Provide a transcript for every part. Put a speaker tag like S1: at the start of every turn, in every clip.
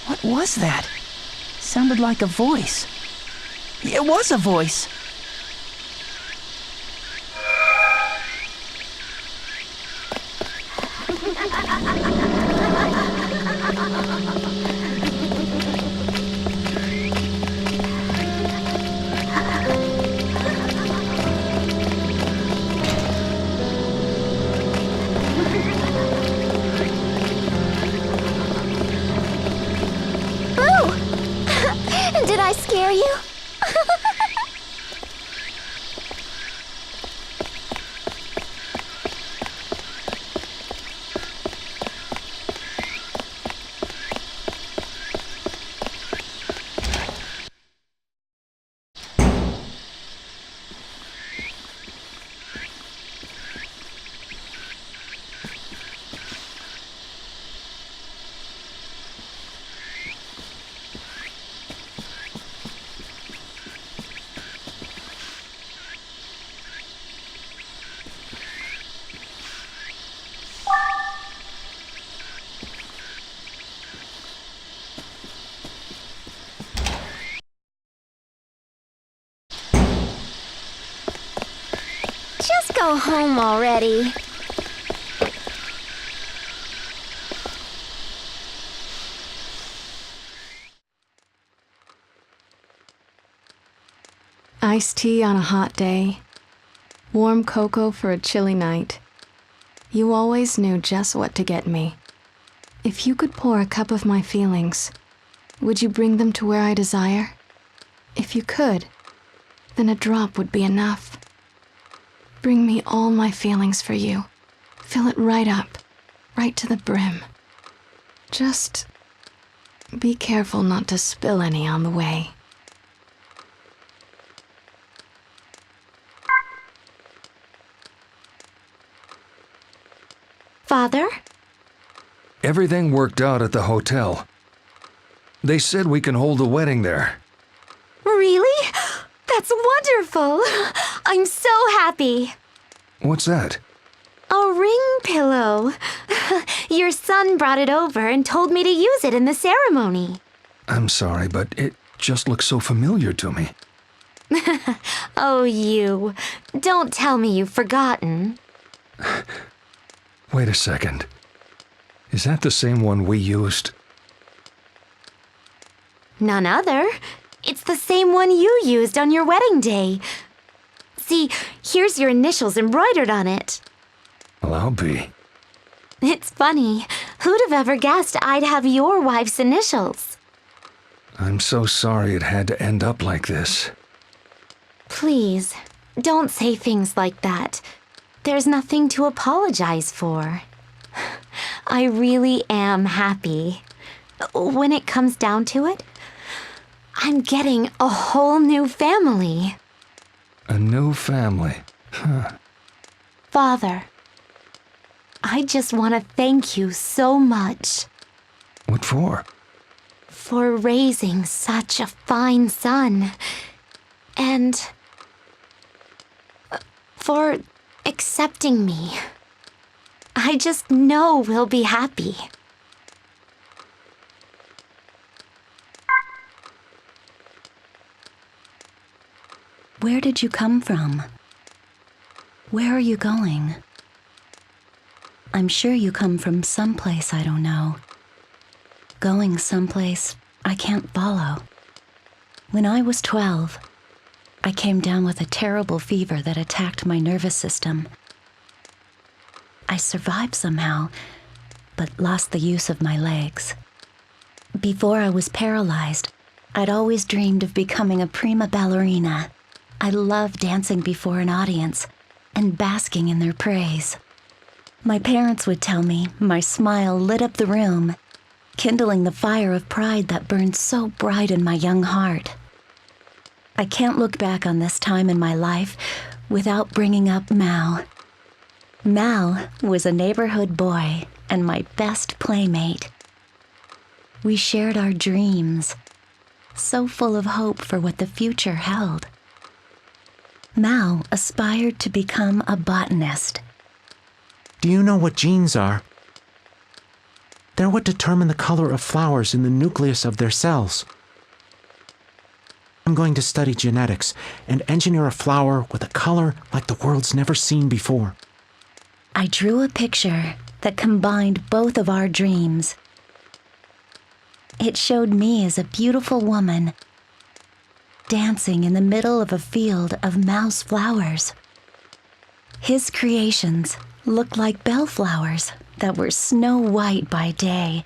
S1: What was that? Sounded like a voice. It was a voice.
S2: Did I scare you? Just go home already.
S3: Iced tea on a hot day. Warm cocoa for a chilly night. You always knew just what to get me. If you could pour a cup of my feelings, would you bring them to where I desire? If you could, then a drop would be enough. Bring me all my feelings for you. Fill it right up, right to the brim. Just be careful not to spill any on the way.
S2: Father?
S4: Everything worked out at the hotel. They said we can hold the wedding there.
S2: Really? That's wonderful! I'm so happy!
S4: What's that?
S2: A ring pillow. Your son brought it over and told me to use it in the ceremony.
S4: I'm sorry, but it just looks so familiar to me.
S2: Oh, you. Don't tell me you've forgotten.
S4: Wait a second. Is that the same one we used?
S2: None other. It's the same one you used on your wedding day. See, here's your initials embroidered on it.
S4: Well, I'll be.
S2: It's funny. Who'd have ever guessed I'd have your wife's initials?
S4: I'm so sorry it had to end up like this.
S2: Please, don't say things like that. There's nothing to apologize for. I really am happy. When it comes down to it, I'm getting a whole new family.
S4: A new family. Huh.
S2: Father, I just want to thank you so much.
S4: What for?
S2: For raising such a fine son. And for accepting me. I just know we'll be happy.
S1: Where did you come from? Where are you going? I'm sure you come from someplace I don't know. Going someplace I can't follow. When I was 12, I came down with a terrible fever that attacked my nervous system. I survived somehow, but lost the use of my legs. Before I was paralyzed, I'd always dreamed of becoming a prima ballerina. I loved dancing before an audience and basking in their praise. My parents would tell me my smile lit up the room, kindling the fire of pride that burned so bright in my young heart. I can't look back on this time in my life without bringing up Mao. Mao was a neighborhood boy and my best playmate. We shared our dreams, so full of hope for what the future held. Mao aspired to become a botanist.
S5: Do you know what genes are? They're what determine the color of flowers in the nucleus of their cells. I'm going to study genetics and engineer a flower with a color like the world's never seen before.
S1: I drew a picture that combined both of our dreams. It showed me as a beautiful woman dancing in the middle of a field of mouse flowers. His creations looked like bellflowers that were snow white by day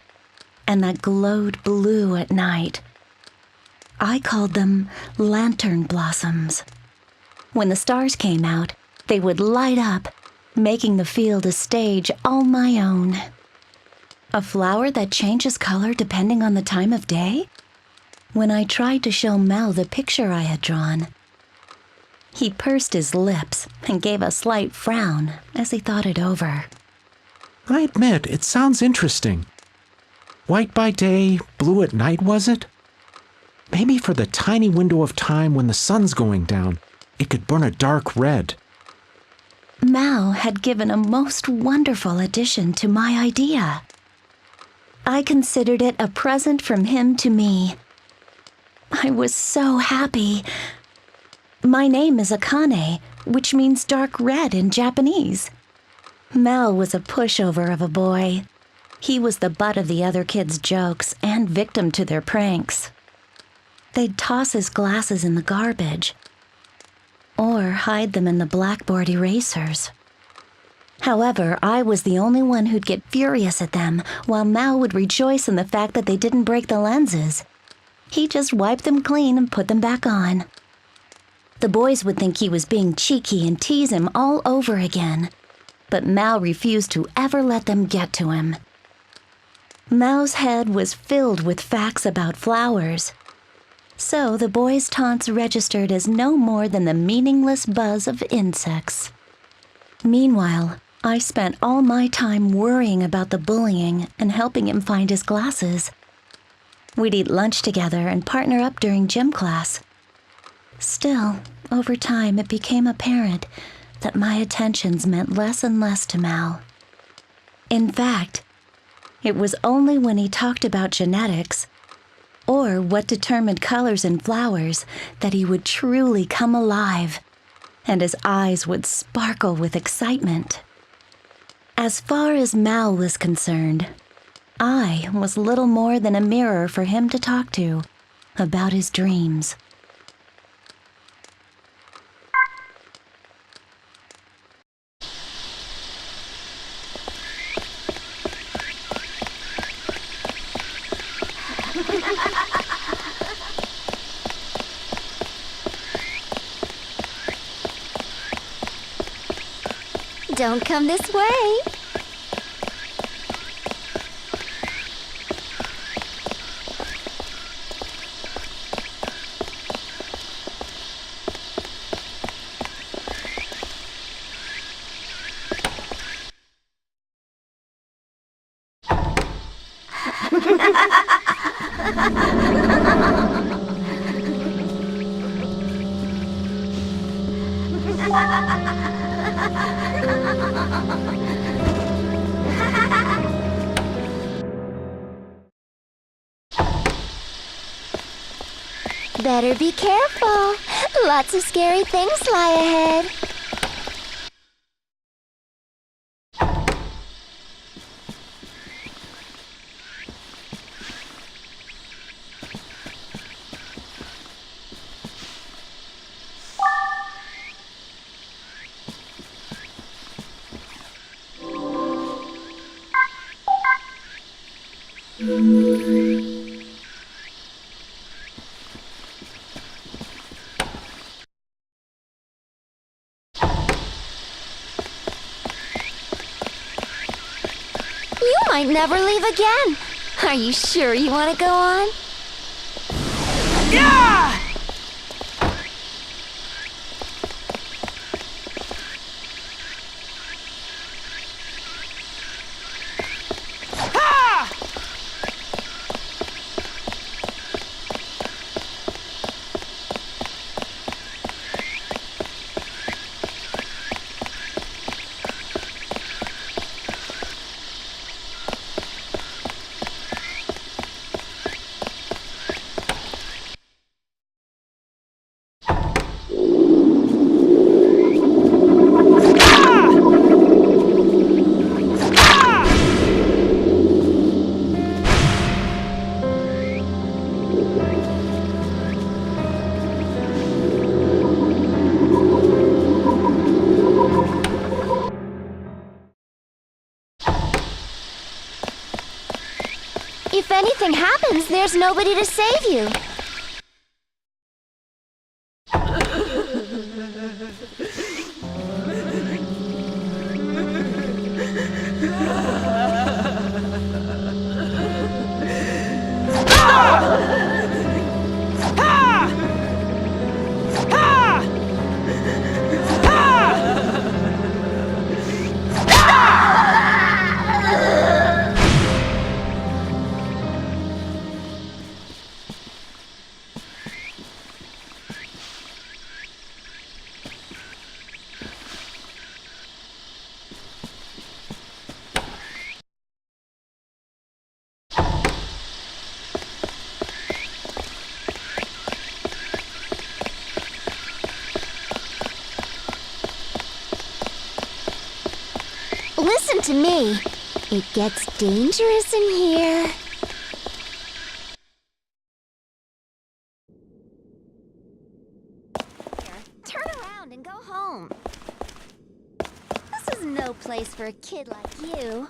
S1: and that glowed blue at night. I called them lantern blossoms. When the stars came out, they would light up, making the field a stage all my own. A flower that changes color depending on the time of day? When I tried to show Mao the picture I had drawn, he pursed his lips and gave a slight frown as he thought it over.
S5: I admit, it sounds interesting. White by day, blue at night, was it? Maybe for the tiny window of time when the sun's going down, it could burn a dark red.
S1: Mao had given a most wonderful addition to my idea. I considered it a present from him to me. I was so happy. My name is Akane, which means dark red in Japanese. Mao was a pushover of a boy. He was the butt of the other kids' jokes and victim to their pranks. They'd toss his glasses in the garbage or hide them in the blackboard erasers. However, I was the only one who'd get furious at them, while Mao would rejoice in the fact that they didn't break the lenses. He just wiped them clean and put them back on. The boys would think he was being cheeky and tease him all over again, but Mao refused to ever let them get to him. Mao's head was filled with facts about flowers, so the boys' taunts registered as no more than the meaningless buzz of insects. Meanwhile, I spent all my time worrying about the bullying and helping him find his glasses. We'd eat lunch together and partner up during gym class. Still, over time, it became apparent that my attentions meant less and less to Mao. In fact, it was only when he talked about genetics or what determined colors in flowers that he would truly come alive, and his eyes would sparkle with excitement. As far as Mao was concerned, I was little more than a mirror for him to talk to about his dreams.
S2: Don't come this way. Better be careful. Lots of scary things lie ahead. You might never leave again. Are you sure you want to go on?
S6: Yeah! Ha!
S2: If anything happens, there's nobody to save you. Listen to me. It gets dangerous in here. Turn around and go home. This is no place for a kid like you.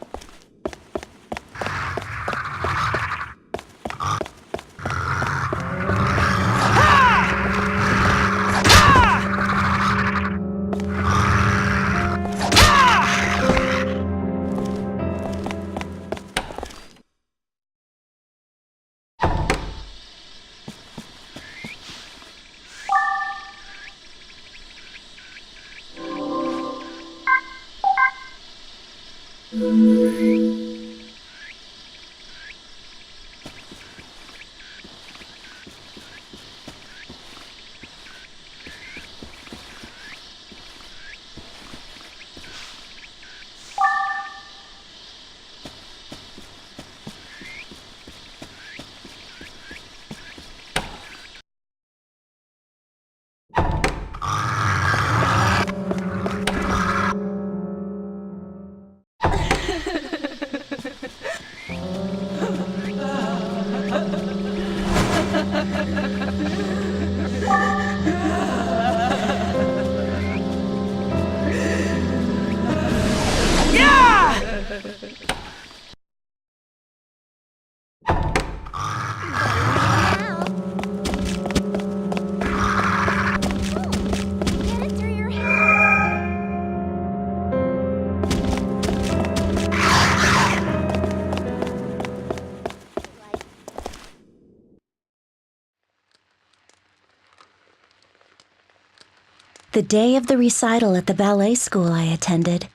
S1: The day of the recital at the ballet school I attended,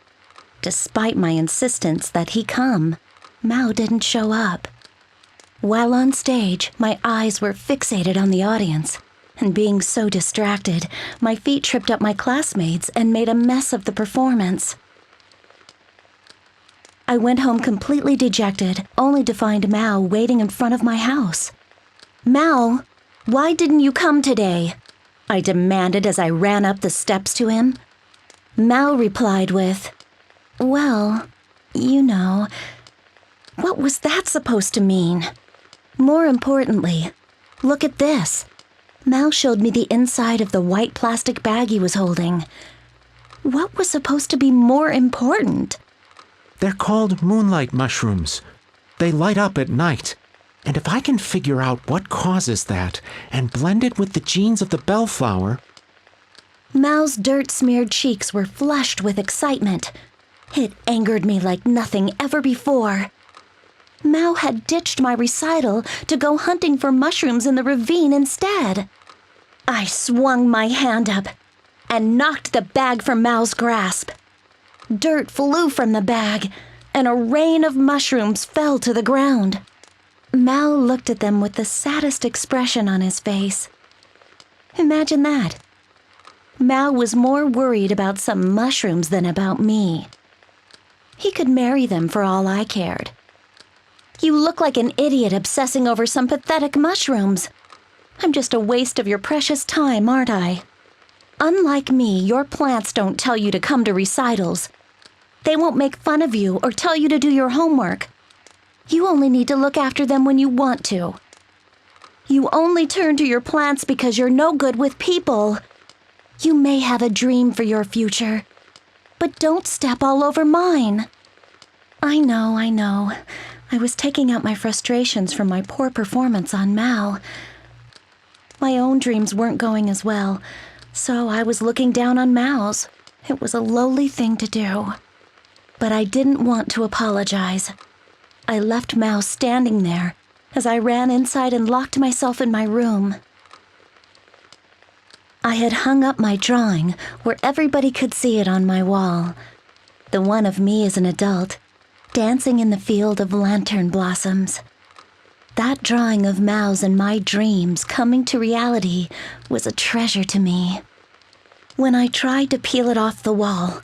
S1: despite my insistence that he come, Mao didn't show up. While on stage, my eyes were fixated on the audience, and being so distracted, my feet tripped up my classmates and made a mess of the performance. I went home completely dejected, only to find Mao waiting in front of my house. "Mao, why didn't you come today?" I demanded as I ran up the steps to him. Mao replied with, "Well, you know." What was that supposed to mean? More importantly, look at this. Mao showed me the inside of the white plastic bag he was holding. What was supposed to be more important?
S5: They're called moonlight mushrooms. They light up at night. And if I can figure out what causes that and blend it with the genes of the bellflower...
S1: Mao's dirt-smeared cheeks were flushed with excitement. It angered me like nothing ever before. Mao had ditched my recital to go hunting for mushrooms in the ravine instead. I swung my hand up and knocked the bag from Mao's grasp. Dirt flew from the bag, and a rain of mushrooms fell to the ground. Mao looked at them with the saddest expression on his face. Imagine that. Mao was more worried about some mushrooms than about me. He could marry them for all I cared. "You look like an idiot obsessing over some pathetic mushrooms. I'm just a waste of your precious time, aren't I? Unlike me, your plants don't tell you to come to recitals. They won't make fun of you or tell you to do your homework. You only need to look after them when you want to. You only turn to your plants because you're no good with people. You may have a dream for your future, but don't step all over mine." I know. I was taking out my frustrations from my poor performance on Mao. My own dreams weren't going as well, so I was looking down on Mao's. It was a lowly thing to do. But I didn't want to apologize. I left Mao standing there as I ran inside and locked myself in my room. I had hung up my drawing where everybody could see it on my wall. The one of me as an adult, dancing in the field of lantern blossoms. That drawing of Mao's and my dreams coming to reality was a treasure to me. When I tried to peel it off the wall,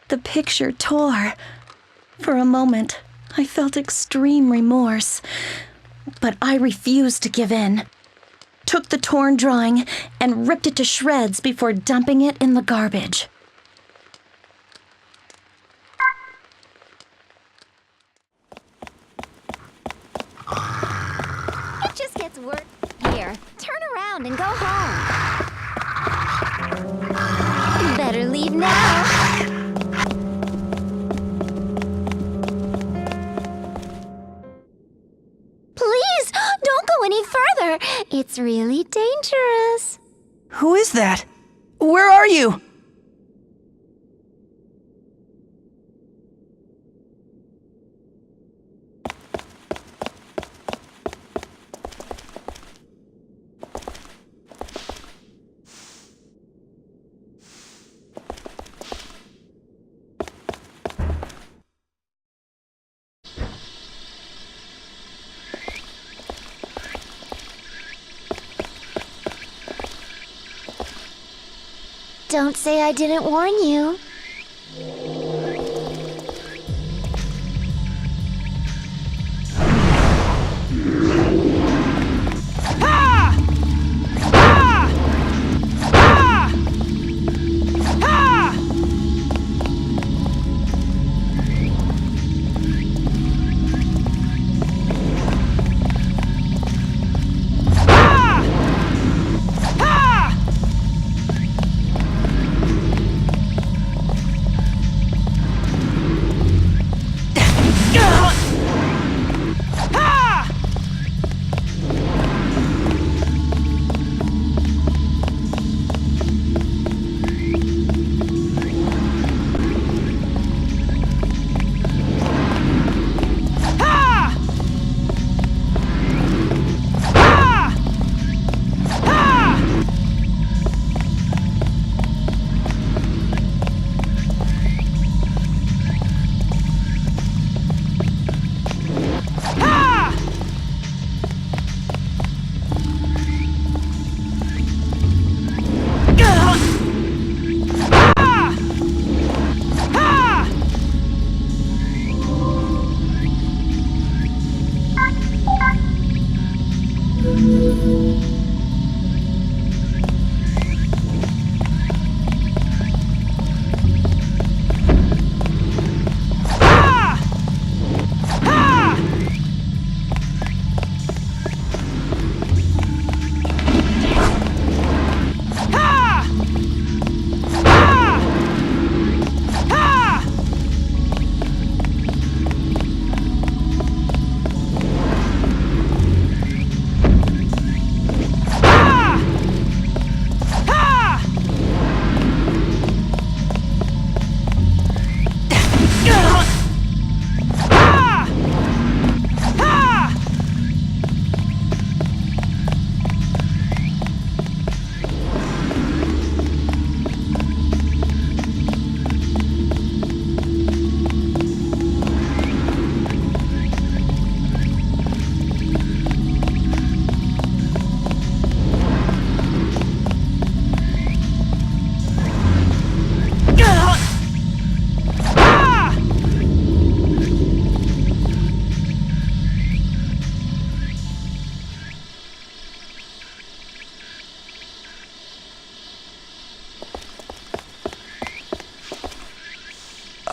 S1: the picture tore. For a moment, I felt extreme remorse, but I refused to give in. Took the torn drawing and ripped it to shreds before dumping it in the garbage.
S2: It just gets worse. Here, turn around and go home. Better leave now. Please, don't go any further. It's really dangerous.
S6: Who is that? Where are you?
S2: Don't say I didn't warn you.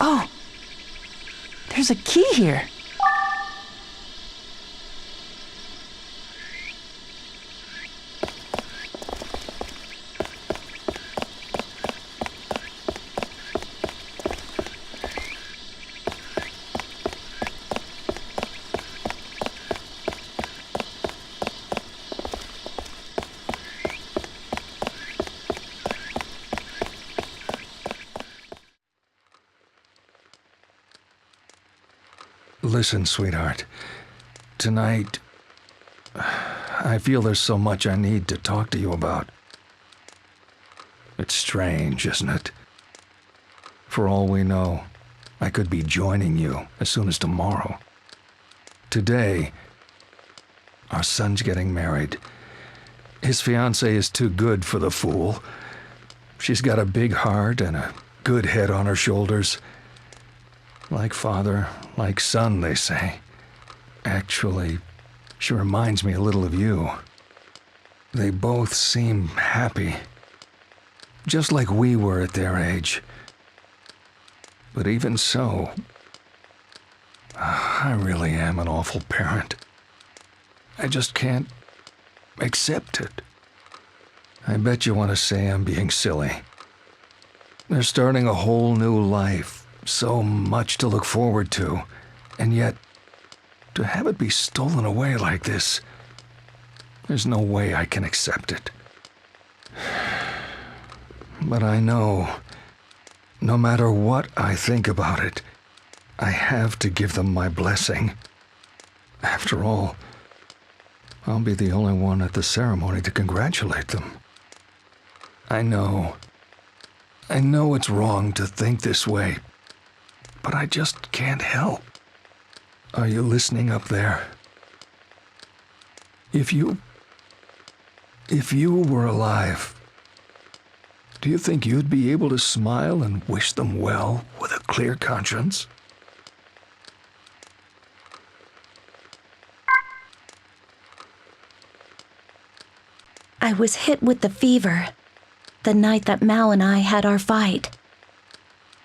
S6: Oh, there's a key here.
S4: Listen, sweetheart. Tonight, I feel there's so much I need to talk to you about. It's strange, isn't it? For all we know, I could be joining you as soon as tomorrow. Today, our son's getting married. His fiancée is too good for the fool. She's got a big heart and a good head on her shoulders. Like father, like son, they say. Actually, she reminds me a little of you. They both seem happy. Just like we were at their age. But even so, I really am an awful parent. I just can't accept it. I bet you want to say I'm being silly. They're starting a whole new life. So much to look forward to, and yet, to have it be stolen away like this, there's no way I can accept it. But I know, no matter what I think about it, I have to give them my blessing. After all, I'll be the only one at the ceremony to congratulate them. I know it's wrong to think this way, but I just can't help. Are you listening up there? If you were alive, do you think you'd be able to smile and wish them well with a clear conscience?
S1: I was hit with the fever the night that Mao and I had our fight.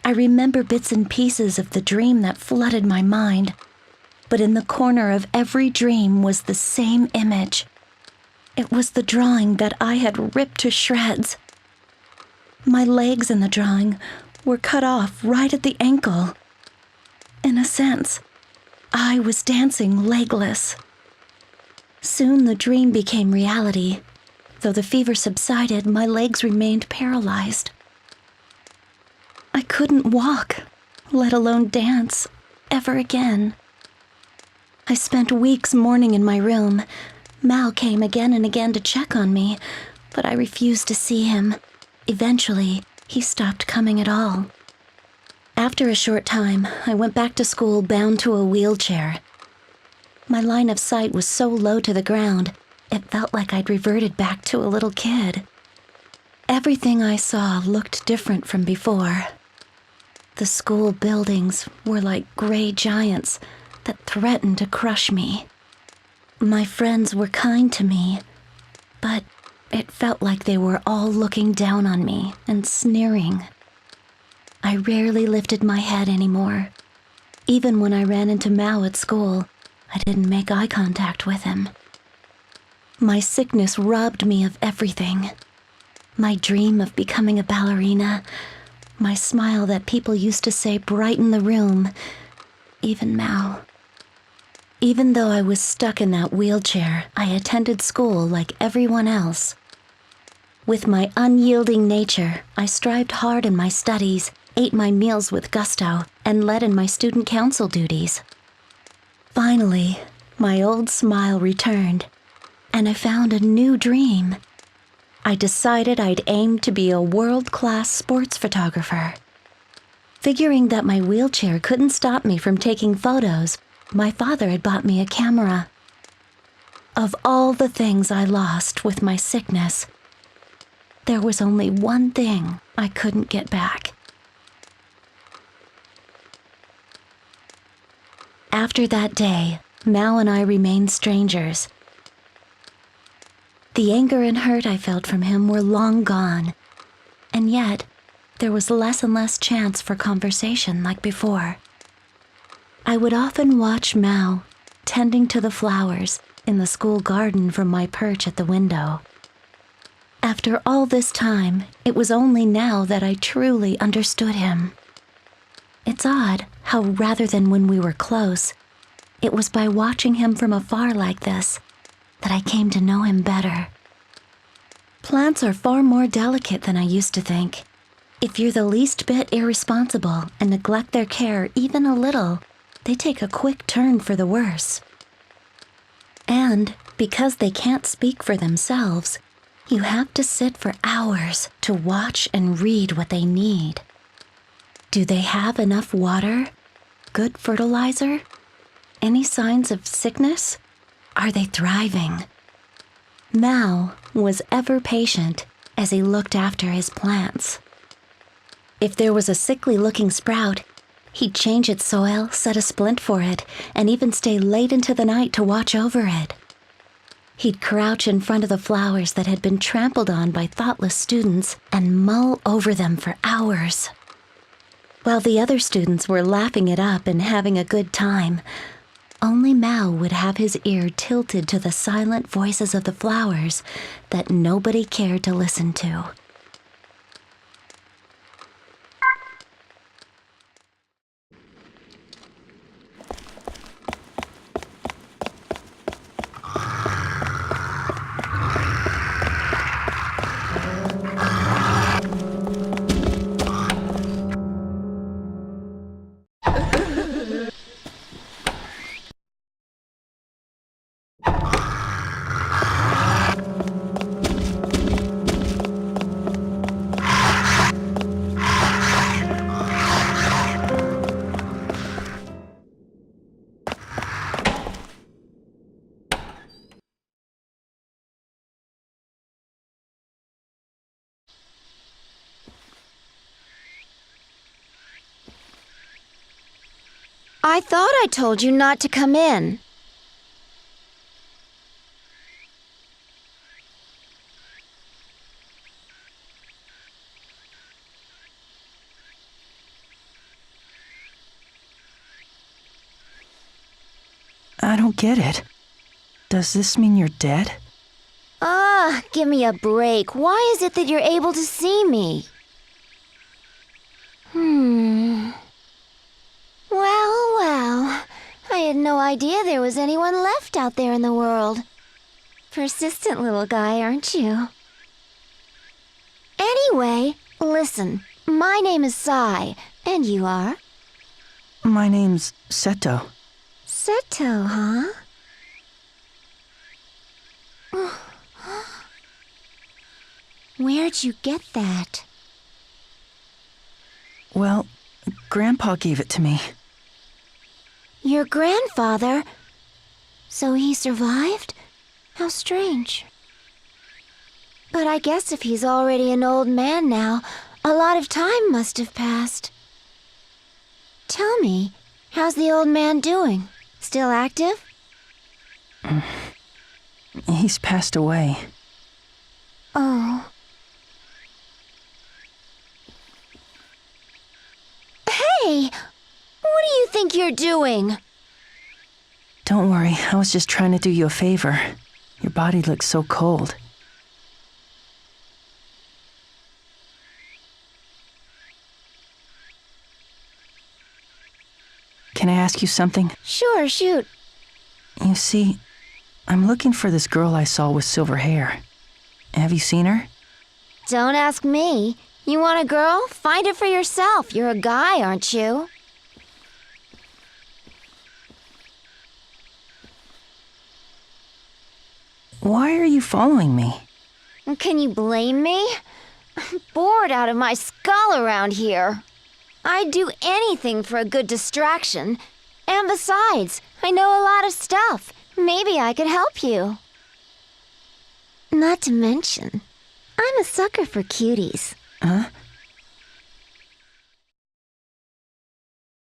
S1: I remember bits and pieces of the dream that flooded my mind, but in the corner of every dream was the same image. It was the drawing that I had ripped to shreds. My legs in the drawing were cut off right at the ankle. In a sense, I was dancing legless. Soon the dream became reality. Though the fever subsided, my legs remained paralyzed. I couldn't walk, let alone dance, ever again. I spent weeks mourning in my room. Mao came again and again to check on me, but I refused to see him. Eventually, he stopped coming at all. After a short time, I went back to school bound to a wheelchair. My line of sight was so low to the ground, it felt like I'd reverted back to a little kid. Everything I saw looked different from before. The school buildings were like gray giants that threatened to crush me. My friends were kind to me, but it felt like they were all looking down on me and sneering. I rarely lifted my head anymore. Even when I ran into Mao at school, I didn't make eye contact with him. My sickness robbed me of everything. My dream of becoming a ballerina, my smile that people used to say brightened the room, even Mao. Even though I was stuck in that wheelchair, I attended school like everyone else. With my unyielding nature, I strived hard in my studies, ate my meals with gusto, and led in my student council duties. Finally, my old smile returned, and I found a new dream. I decided I'd aim to be a world-class sports photographer. Figuring that my wheelchair couldn't stop me from taking photos, my father had bought me a camera. Of all the things I lost with my sickness, there was only one thing I couldn't get back. After that day, Mao and I remained strangers. The anger and hurt I felt from him were long gone, and yet there was less and less chance for conversation like before. I would often watch Mao tending to the flowers in the school garden from my perch at the window. After all this time, it was only now that I truly understood him. It's odd how rather than when we were close, it was by watching him from afar like this that I came to know him better. Plants are far more delicate than I used to think. If you're the least bit irresponsible and neglect their care even a little, they take a quick turn for the worse. And because they can't speak for themselves, you have to sit for hours to watch and read what they need. Do they have enough water? Good fertilizer? Any signs of sickness? Are they thriving? Mao was ever patient as he looked after his plants. If there was a sickly-looking sprout, he'd change its soil, set a splint for it, and even stay late into the night to watch over it. He'd crouch in front of the flowers that had been trampled on by thoughtless students and mull over them for hours. While the other students were laughing it up and having a good time, only Mao would have his ear tilted to the silent voices of the flowers that nobody cared to listen to.
S2: I thought I told you not to come in.
S6: I don't get it. Does this mean you're dead?
S2: Give me a break. Why is it that you're able to see me? Well, I had no idea there was anyone left out there in the world. Persistent little guy, aren't you? Anyway, listen, my name is Sai, and you are?
S6: My name's Seto.
S2: Seto, huh? Where'd you get that?
S6: Well, Grandpa gave it to me.
S2: Your grandfather? So he survived? How strange. But I guess if he's already an old man now, a lot of time must have passed. Tell me, how's the old man doing? Still active?
S6: He's passed away.
S2: Oh. Hey! What do you think you're doing?
S6: Don't worry, I was just trying to do you a favor. Your body looks so cold. Can I ask you something?
S2: Sure, shoot.
S6: You see, I'm looking for this girl I saw with silver hair. Have you seen her?
S2: Don't ask me. You want a girl? Find it for yourself. You're a guy, aren't you?
S6: Why are you following me?
S2: Can you blame me? I'm bored out of my skull around here. I'd do anything for a good distraction. And besides, I know a lot of stuff. Maybe I could help you. Not to mention, I'm a sucker for cuties.
S6: Huh?